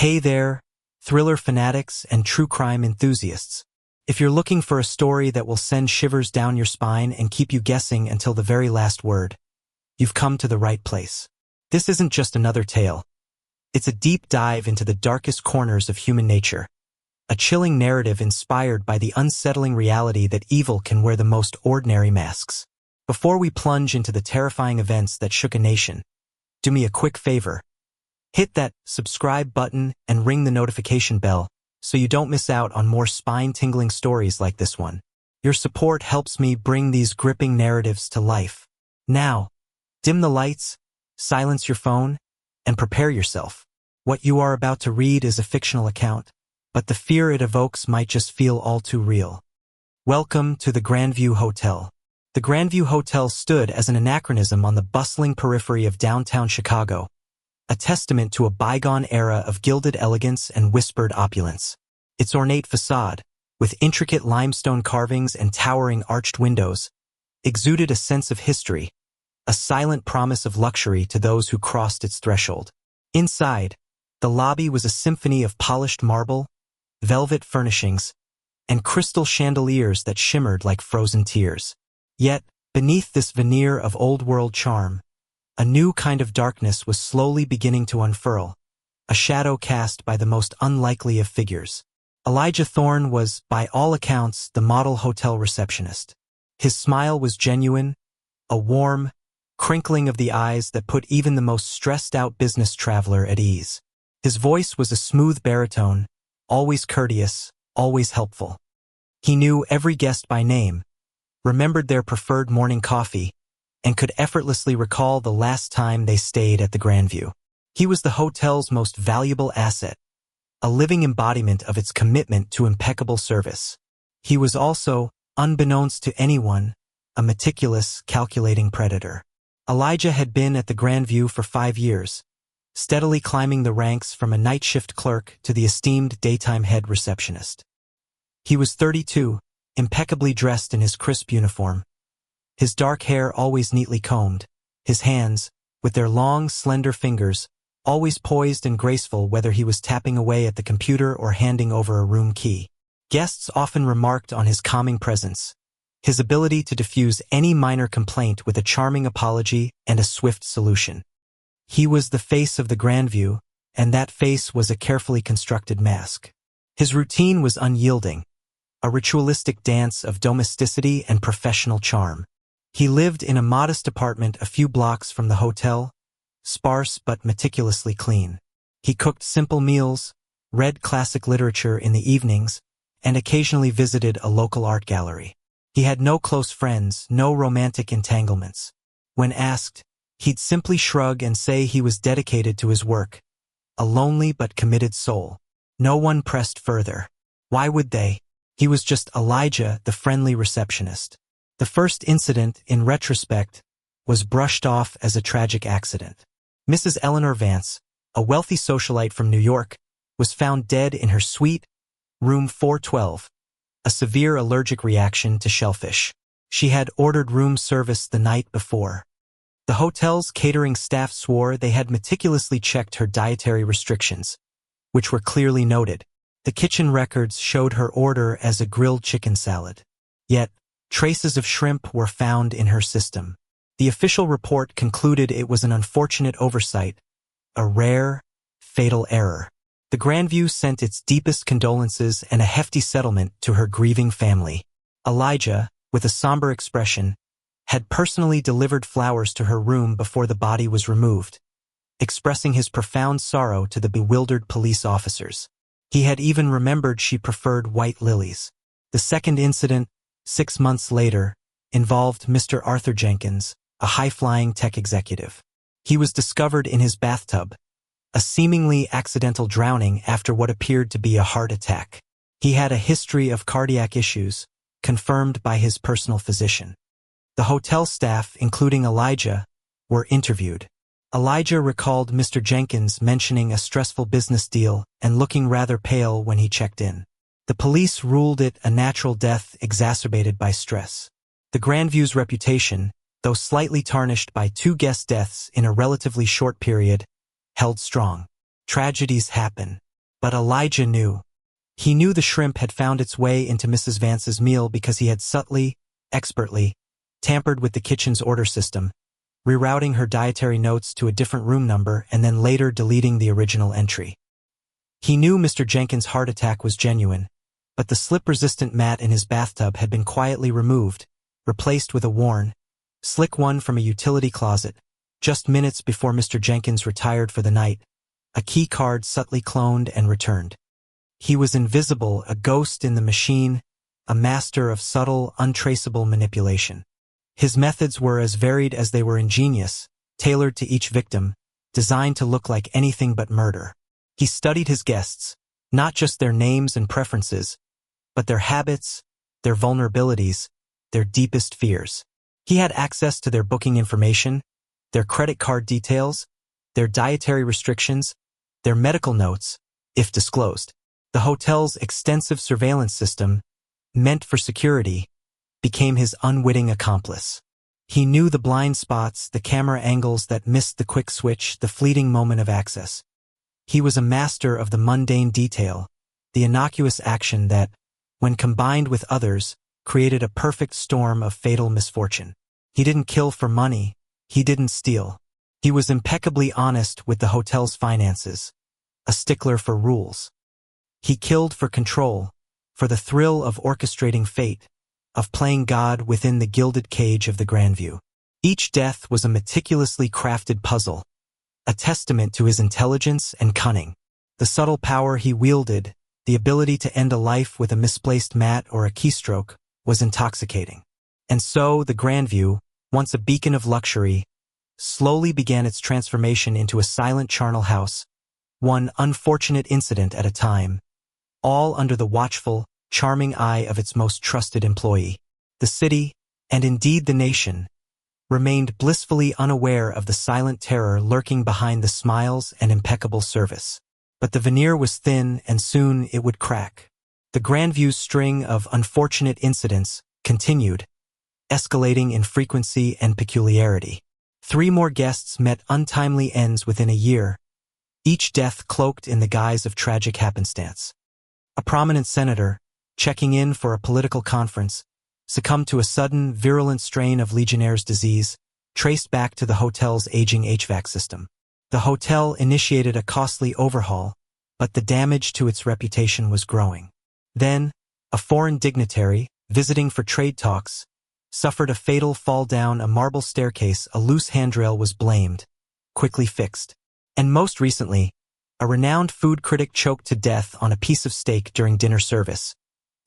Hey there, thriller fanatics and true crime enthusiasts. If you're looking for a story that will send shivers down your spine and keep you guessing until the very last word, you've come to the right place. This isn't just another tale. It's a deep dive into the darkest corners of human nature. A chilling narrative inspired by the unsettling reality that evil can wear the most ordinary masks. Before we plunge into the terrifying events that shook a nation, do me a quick favor. Hit that subscribe button and ring the notification bell so you don't miss out on more spine-tingling stories like this one. Your support helps me bring these gripping narratives to life. Now, dim the lights, silence your phone, and prepare yourself. What you are about to read is a fictional account, but the fear it evokes might just feel all too real. Welcome to the Grandview Hotel. The Grandview Hotel stood as an anachronism on the bustling periphery of downtown Chicago, a testament to a bygone era of gilded elegance and whispered opulence. Its ornate facade, with intricate limestone carvings and towering arched windows, exuded a sense of history, a silent promise of luxury to those who crossed its threshold. Inside, the lobby was a symphony of polished marble, velvet furnishings, and crystal chandeliers that shimmered like frozen tears. Yet, beneath this veneer of old-world charm, a new kind of darkness was slowly beginning to unfurl, a shadow cast by the most unlikely of figures. Elijah Thorne was, by all accounts, the model hotel receptionist. His smile was genuine, a warm, crinkling of the eyes that put even the most stressed-out business traveler at ease. His voice was a smooth baritone, always courteous, always helpful. He knew every guest by name, remembered their preferred morning coffee, and could effortlessly recall the last time they stayed at the Grandview. He was the hotel's most valuable asset, a living embodiment of its commitment to impeccable service. He was also, unbeknownst to anyone, a meticulous, calculating predator. Elijah had been at the Grandview for 5 years, steadily climbing the ranks from a night shift clerk to the esteemed daytime head receptionist. He was 32, impeccably dressed in his crisp uniform, his dark hair always neatly combed, his hands, with their long, slender fingers, always poised and graceful whether he was tapping away at the computer or handing over a room key. Guests often remarked on his calming presence, his ability to diffuse any minor complaint with a charming apology and a swift solution. He was the face of the Grandview, and that face was a carefully constructed mask. His routine was unyielding, a ritualistic dance of domesticity and professional charm. He lived in a modest apartment a few blocks from the hotel, sparse but meticulously clean. He cooked simple meals, read classic literature in the evenings, and occasionally visited a local art gallery. He had no close friends, no romantic entanglements. When asked, he'd simply shrug and say he was dedicated to his work, a lonely but committed soul. No one pressed further. Why would they? He was just Elijah, the friendly receptionist. The first incident, in retrospect, was brushed off as a tragic accident. Mrs. Eleanor Vance, a wealthy socialite from New York, was found dead in her suite, room 412, a severe allergic reaction to shellfish. She had ordered room service the night before. The hotel's catering staff swore they had meticulously checked her dietary restrictions, which were clearly noted. The kitchen records showed her order as a grilled chicken salad. Yet, traces of shrimp were found in her system. The official report concluded it was an unfortunate oversight, a rare, fatal error. The Grandview sent its deepest condolences and a hefty settlement to her grieving family. Elijah, with a somber expression, had personally delivered flowers to her room before the body was removed, expressing his profound sorrow to the bewildered police officers. He had even remembered she preferred white lilies. The second incident, 6 months later, involved Mr. Arthur Jenkins, a high-flying tech executive. He was discovered in his bathtub, a seemingly accidental drowning after what appeared to be a heart attack. He had a history of cardiac issues, confirmed by his personal physician. The hotel staff, including Elijah, were interviewed. Elijah recalled Mr. Jenkins mentioning a stressful business deal and looking rather pale when he checked in. The police ruled it a natural death exacerbated by stress. The Grandview's reputation, though slightly tarnished by 2 guest deaths in a relatively short period, held strong. Tragedies happen. But Elijah knew. He knew the shrimp had found its way into Mrs. Vance's meal because he had subtly, expertly, tampered with the kitchen's order system, rerouting her dietary notes to a different room number and then later deleting the original entry. He knew Mr. Jenkins' heart attack was genuine, but the slip-resistant mat in his bathtub had been quietly removed, replaced with a worn, slick one from a utility closet, just minutes before Mr. Jenkins retired for the night, a key card subtly cloned and returned. He was invisible, a ghost in the machine, a master of subtle, untraceable manipulation. His methods were as varied as they were ingenious, tailored to each victim, designed to look like anything but murder. He studied his guests, not just their names and preferences, but their habits, their vulnerabilities, their deepest fears. He had access to their booking information, their credit card details, their dietary restrictions, their medical notes, if disclosed. The hotel's extensive surveillance system, meant for security, became his unwitting accomplice. He knew the blind spots, the camera angles that missed the quick switch, the fleeting moment of access. He was a master of the mundane detail, the innocuous action that, when combined with others, created a perfect storm of fatal misfortune. He didn't kill for money. He didn't steal. He was impeccably honest with the hotel's finances, a stickler for rules. He killed for control, for the thrill of orchestrating fate, of playing God within the gilded cage of the Grandview. Each death was a meticulously crafted puzzle, a testament to his intelligence and cunning. The subtle power he wielded, the ability to end a life with a misplaced mat or a keystroke, was intoxicating. And so the Grandview, once a beacon of luxury, slowly began its transformation into a silent charnel house, one unfortunate incident at a time, all under the watchful, charming eye of its most trusted employee. The city, and indeed the nation, remained blissfully unaware of the silent terror lurking behind the smiles and impeccable service. But the veneer was thin and soon it would crack. The Grandview's string of unfortunate incidents continued, escalating in frequency and peculiarity. 3 more guests met untimely ends within a year, each death cloaked in the guise of tragic happenstance. A prominent senator, checking in for a political conference, succumbed to a sudden, virulent strain of Legionnaire's disease, traced back to the hotel's aging HVAC system. The hotel initiated a costly overhaul, but the damage to its reputation was growing. Then, a foreign dignitary, visiting for trade talks, suffered a fatal fall down a marble staircase. A loose handrail was blamed, quickly fixed. And most recently, a renowned food critic choked to death on a piece of steak during dinner service,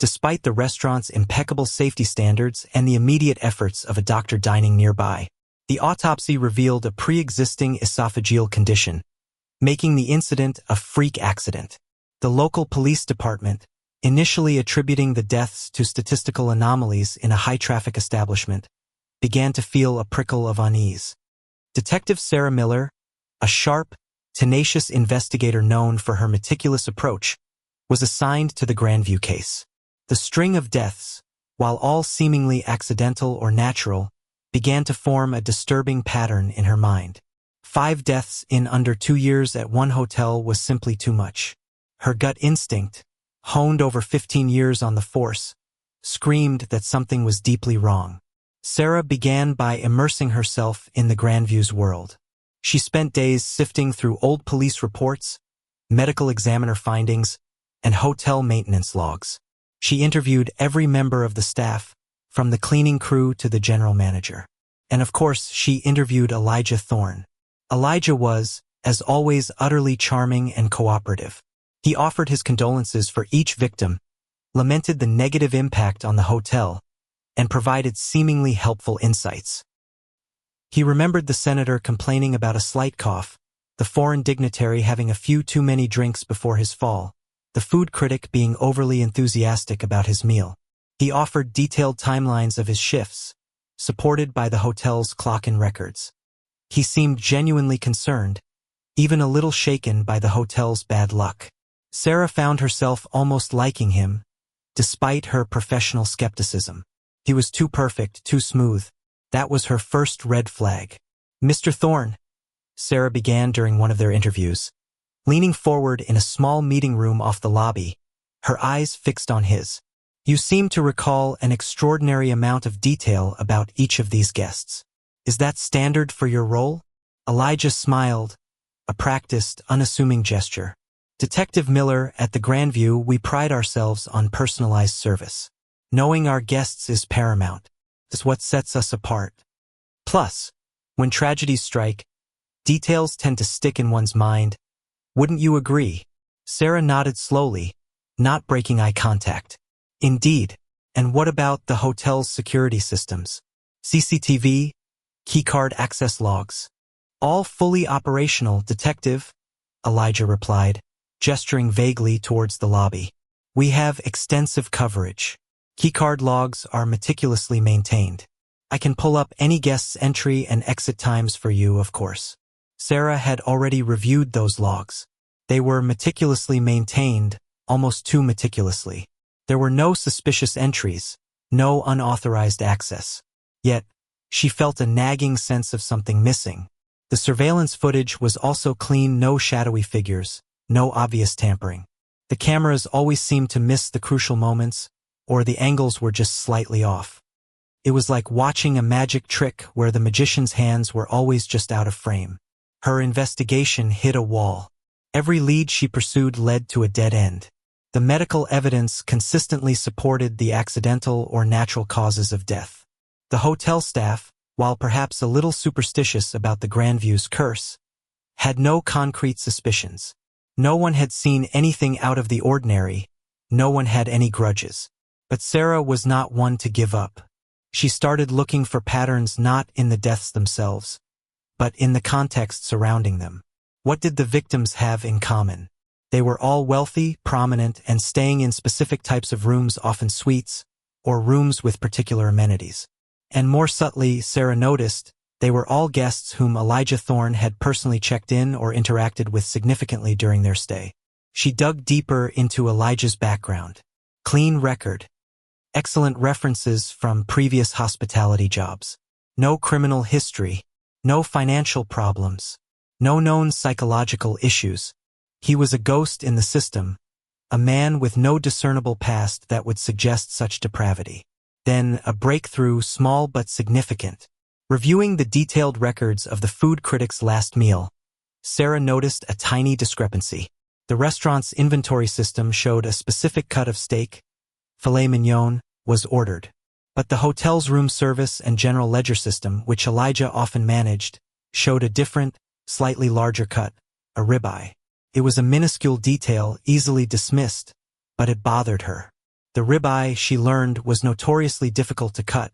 despite the restaurant's impeccable safety standards and the immediate efforts of a doctor dining nearby. The autopsy revealed a pre-existing esophageal condition, making the incident a freak accident. The local police department, initially attributing the deaths to statistical anomalies in a high-traffic establishment, began to feel a prickle of unease. Detective Sarah Miller, a sharp, tenacious investigator known for her meticulous approach, was assigned to the Grandview case. The string of deaths, while all seemingly accidental or natural, began to form a disturbing pattern in her mind. 5 deaths in under 2 years at one hotel was simply too much. Her gut instinct, honed over 15 years on the force, screamed that something was deeply wrong. Sarah began by immersing herself in the Grandview's world. She spent days sifting through old police reports, medical examiner findings, and hotel maintenance logs. She interviewed every member of the staff, from the cleaning crew to the general manager. And of course, she interviewed Elijah Thorne. Elijah was, as always, utterly charming and cooperative. He offered his condolences for each victim, lamented the negative impact on the hotel, and provided seemingly helpful insights. He remembered the senator complaining about a slight cough, the foreign dignitary having a few too many drinks before his fall, the food critic being overly enthusiastic about his meal. He offered detailed timelines of his shifts, supported by the hotel's clock and records. He seemed genuinely concerned, even a little shaken by the hotel's bad luck. Sarah found herself almost liking him, despite her professional skepticism. He was too perfect, too smooth. That was her first red flag. "Mr. Thorne," Sarah began during one of their interviews, leaning forward in a small meeting room off the lobby, her eyes fixed on his. You seem to recall an extraordinary amount of detail about each of these guests. Is that standard for your role? Elijah smiled, a practiced, unassuming gesture. Detective Miller, at the Grandview, we pride ourselves on personalized service. Knowing our guests is paramount. It's what sets us apart. Plus, when tragedies strike, details tend to stick in one's mind. Wouldn't you agree? Sarah nodded slowly, not breaking eye contact. Indeed. And what about the hotel's security systems? CCTV, keycard access logs. All fully operational, Detective, Elijah replied, gesturing vaguely towards the lobby. We have extensive coverage. Keycard logs are meticulously maintained. I can pull up any guest's entry and exit times for you, of course. Sarah had already reviewed those logs. They were meticulously maintained, almost too meticulously. There were no suspicious entries, no unauthorized access. Yet, she felt a nagging sense of something missing. The surveillance footage was also clean, no shadowy figures, no obvious tampering. The cameras always seemed to miss the crucial moments, or the angles were just slightly off. It was like watching a magic trick where the magician's hands were always just out of frame. Her investigation hit a wall. Every lead she pursued led to a dead end. The medical evidence consistently supported the accidental or natural causes of death. The hotel staff, while perhaps a little superstitious about the Grandview's curse, had no concrete suspicions. No one had seen anything out of the ordinary, no one had any grudges. But Sarah was not one to give up. She started looking for patterns not in the deaths themselves, but in the context surrounding them. What did the victims have in common? They were all wealthy, prominent, and staying in specific types of rooms, often suites, or rooms with particular amenities. And more subtly, Sarah noticed, they were all guests whom Elijah Thorne had personally checked in or interacted with significantly during their stay. She dug deeper into Elijah's background. Clean record. Excellent references from previous hospitality jobs. No criminal history. No financial problems. No known psychological issues. He was a ghost in the system, a man with no discernible past that would suggest such depravity. Then a breakthrough, small but significant. Reviewing the detailed records of the food critic's last meal, Sarah noticed a tiny discrepancy. The restaurant's inventory system showed a specific cut of steak, filet mignon, was ordered. But the hotel's room service and general ledger system, which Elijah often managed, showed a different, slightly larger cut, a ribeye. It was a minuscule detail, easily dismissed, but it bothered her. The ribeye, she learned, was notoriously difficult to cut,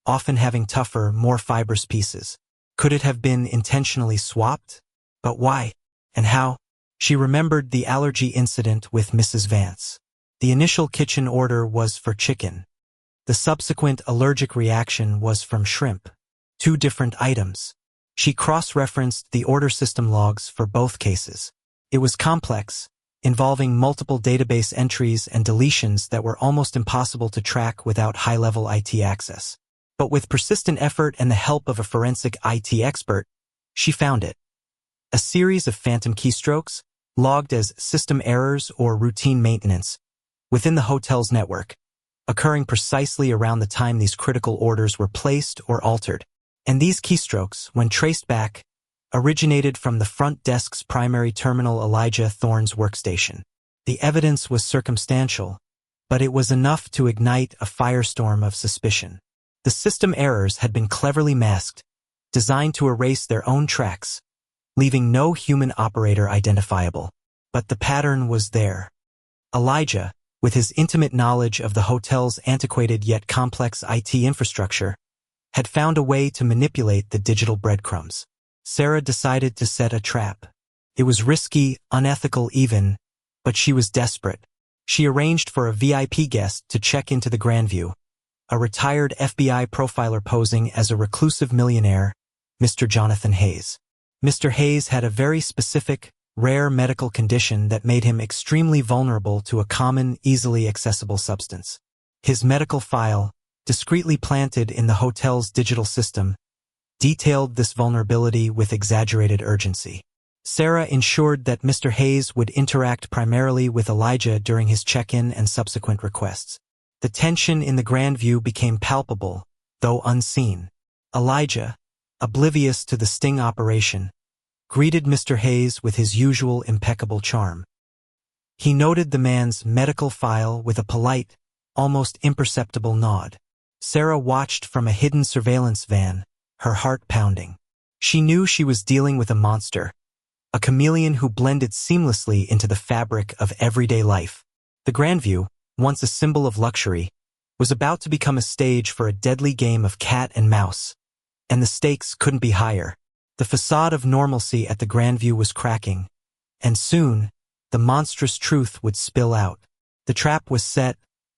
often having tougher, more fibrous pieces. Could it have been intentionally swapped? But why? And how? She remembered the allergy incident with Mrs. Vance. The initial kitchen order was for chicken. The subsequent allergic reaction was from shrimp. Two different items. She cross-referenced the order system logs for both cases. It was complex, involving multiple database entries and deletions that were almost impossible to track without high-level IT access. But with persistent effort and the help of a forensic IT expert, she found it. A series of phantom keystrokes, logged as system errors or routine maintenance, within the hotel's network, occurring precisely around the time these critical orders were placed or altered. And these keystrokes, when traced back, originated from the front desk's primary terminal, Elijah Thorne's workstation. The evidence was circumstantial, but it was enough to ignite a firestorm of suspicion. The system errors had been cleverly masked, designed to erase their own tracks, leaving no human operator identifiable. But the pattern was there. Elijah, with his intimate knowledge of the hotel's antiquated yet complex IT infrastructure, had found a way to manipulate the digital breadcrumbs. Sarah decided to set a trap. It was risky, unethical even, but she was desperate. She arranged for a VIP guest to check into the Grandview, a retired FBI profiler posing as a reclusive millionaire, Mr. Jonathan Hayes. Mr. Hayes had a very specific, rare medical condition that made him extremely vulnerable to a common, easily accessible substance. His medical file, discreetly planted in the hotel's digital system, detailed this vulnerability with exaggerated urgency. Sarah ensured that Mr. Hayes would interact primarily with Elijah during his check-in and subsequent requests. The tension in the Grandview became palpable, though unseen. Elijah, oblivious to the sting operation, greeted Mr. Hayes with his usual impeccable charm. He noted the man's medical file with a polite, almost imperceptible nod. Sarah watched from a hidden surveillance van, her heart pounding. She knew she was dealing with a monster, a chameleon who blended seamlessly into the fabric of everyday life. The Grandview, once a symbol of luxury, was about to become a stage for a deadly game of cat and mouse, and the stakes couldn't be higher. The facade of normalcy at the Grandview was cracking, and soon, the monstrous truth would spill out. The trap was set,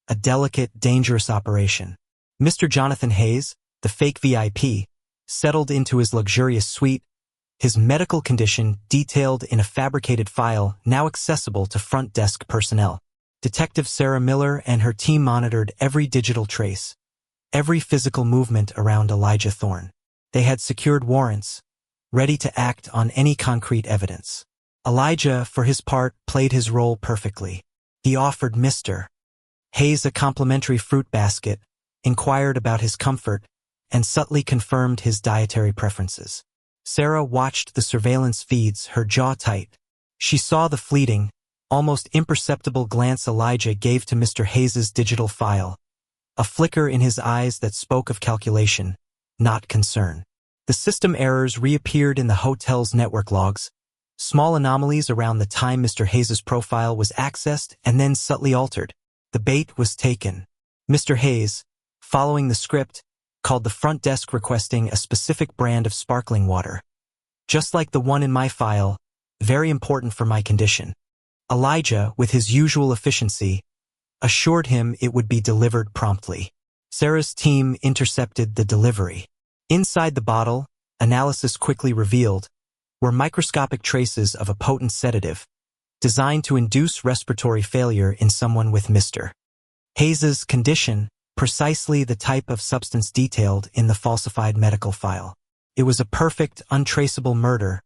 a delicate, dangerous operation. Mr. Jonathan Hayes, the fake VIP, settled into his luxurious suite, his medical condition detailed in a fabricated file now accessible to front desk personnel. Detective Sarah Miller and her team monitored every digital trace, every physical movement around Elijah Thorne. They had secured warrants, ready to act on any concrete evidence. Elijah, for his part, played his role perfectly. He offered Mr. Hayes a complimentary fruit basket, inquired about his comfort, and subtly confirmed his dietary preferences. Sarah watched the surveillance feeds, her jaw tight. She saw the fleeting, almost imperceptible glance Elijah gave to Mr. Hayes's digital file, a flicker in his eyes that spoke of calculation, not concern. The system errors reappeared in the hotel's network logs, small anomalies around the time Mr. Hayes's profile was accessed and then subtly altered. The bait was taken. Mr. Hayes, following the script, called the front desk requesting a specific brand of sparkling water. Just like the one in my file, very important for my condition. Elijah, with his usual efficiency, assured him it would be delivered promptly. Sarah's team intercepted the delivery. Inside the bottle, analysis quickly revealed, were microscopic traces of a potent sedative, designed to induce respiratory failure in someone with Mr. Hayes's condition, precisely the type of substance detailed in the falsified medical file. It was a perfect, untraceable murder,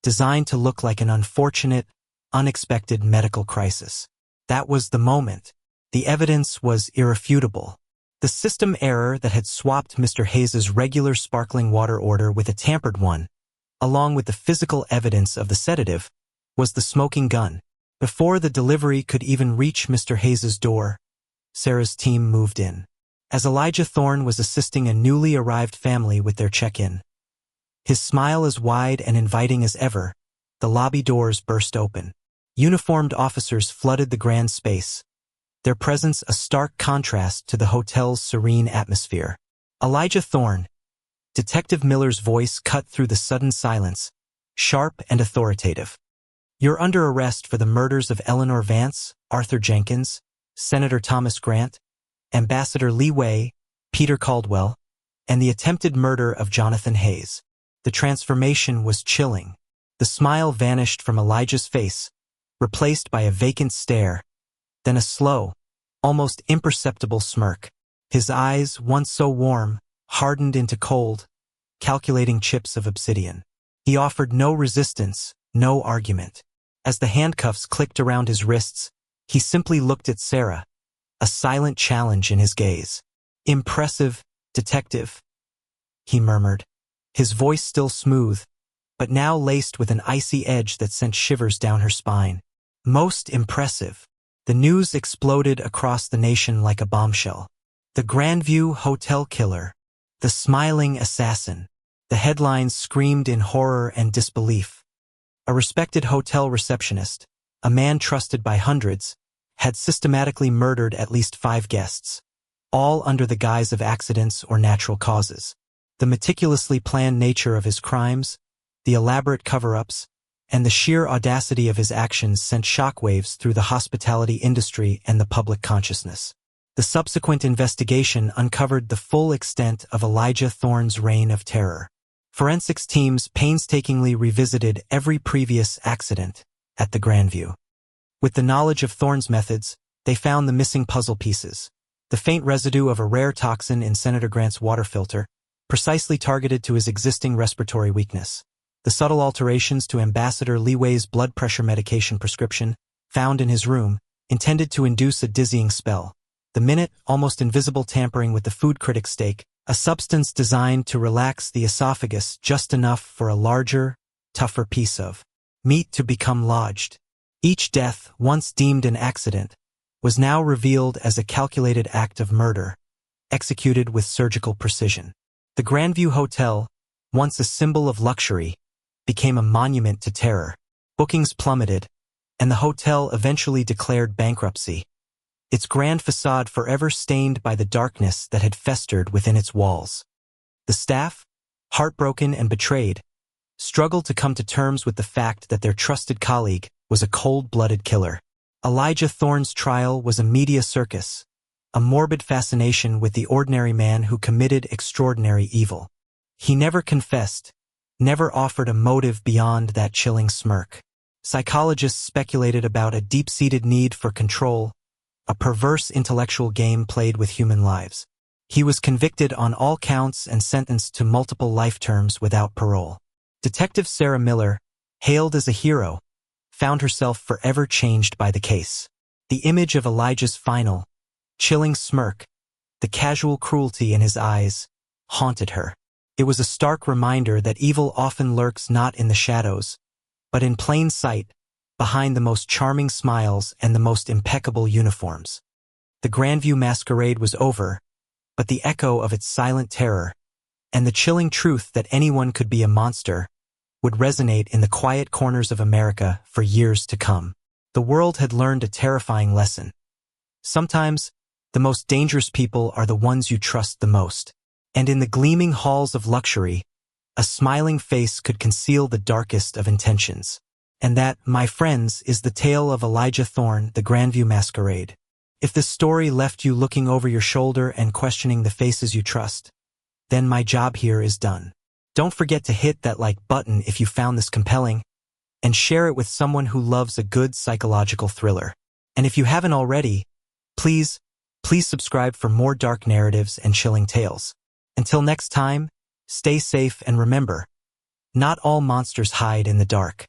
designed to look like an unfortunate, unexpected medical crisis. That was the moment. The evidence was irrefutable. The system error that had swapped Mr. Hayes's regular sparkling water order with a tampered one, along with the physical evidence of the sedative, was the smoking gun. Before the delivery could even reach Mr. Hayes's door, Sarah's team moved in. As Elijah Thorne was assisting a newly arrived family with their check-in, his smile as wide and inviting as ever, the lobby doors burst open. Uniformed officers flooded the grand space, their presence a stark contrast to the hotel's serene atmosphere. Elijah Thorne, Detective Miller's voice cut through the sudden silence, sharp and authoritative. You're under arrest for the murders of Eleanor Vance, Arthur Jenkins, Senator Thomas Grant, Ambassador Lee Wei, Peter Caldwell, and the attempted murder of Jonathan Hayes. The transformation was chilling. The smile vanished from Elijah's face, replaced by a vacant stare, then a slow, almost imperceptible smirk. His eyes, once so warm, hardened into cold, calculating chips of obsidian. He offered no resistance, no argument. As the handcuffs clicked around his wrists, he simply looked at Sarah, a silent challenge in his gaze. "Impressive, detective," he murmured, his voice still smooth, but now laced with an icy edge that sent shivers down her spine. "Most impressive." The news exploded across the nation like a bombshell. The Grandview Hotel Killer, the smiling assassin. The headlines screamed in horror and disbelief. A respected hotel receptionist, a man trusted by hundreds, had systematically murdered at least 5 guests, all under the guise of accidents or natural causes. The meticulously planned nature of his crimes, the elaborate cover-ups, and the sheer audacity of his actions sent shockwaves through the hospitality industry and the public consciousness. The subsequent investigation uncovered the full extent of Elijah Thorne's reign of terror. Forensics teams painstakingly revisited every previous accident at the Grandview. With the knowledge of Thorne's methods, they found the missing puzzle pieces, the faint residue of a rare toxin in Senator Grant's water filter, precisely targeted to his existing respiratory weakness. The subtle alterations to Ambassador Leeway's blood pressure medication prescription, found in his room, intended to induce a dizzying spell. The minute, almost invisible tampering with the food critic steak, a substance designed to relax the esophagus just enough for a larger, tougher piece of meat to become lodged. Each death, once deemed an accident, was now revealed as a calculated act of murder, executed with surgical precision. The Grandview Hotel, once a symbol of luxury, became a monument to terror. Bookings plummeted, and the hotel eventually declared bankruptcy, its grand facade forever stained by the darkness that had festered within its walls. The staff, heartbroken and betrayed, struggled to come to terms with the fact that their trusted colleague was a cold-blooded killer. Elijah Thorne's trial was a media circus, a morbid fascination with the ordinary man who committed extraordinary evil. He never confessed, never offered a motive beyond that chilling smirk. Psychologists speculated about a deep-seated need for control, a perverse intellectual game played with human lives. He was convicted on all counts and sentenced to multiple life terms without parole. Detective Sarah Miller, hailed as a hero, found herself forever changed by the case. The image of Elijah's final, chilling smirk, the casual cruelty in his eyes, haunted her. It was a stark reminder that evil often lurks not in the shadows, but in plain sight, behind the most charming smiles and the most impeccable uniforms. The Grandview masquerade was over, but the echo of its silent terror, and the chilling truth that anyone could be a monster, would resonate in the quiet corners of America for years to come. The world had learned a terrifying lesson. Sometimes, the most dangerous people are the ones you trust the most. And in the gleaming halls of luxury, a smiling face could conceal the darkest of intentions. And that, my friends, is the tale of Elijah Thorne, the Grandview Masquerade. If this story left you looking over your shoulder and questioning the faces you trust, then my job here is done. Don't forget to hit that like button if you found this compelling, and share it with someone who loves a good psychological thriller. And if you haven't already, please subscribe for more dark narratives and chilling tales. Until next time, stay safe and remember, not all monsters hide in the dark.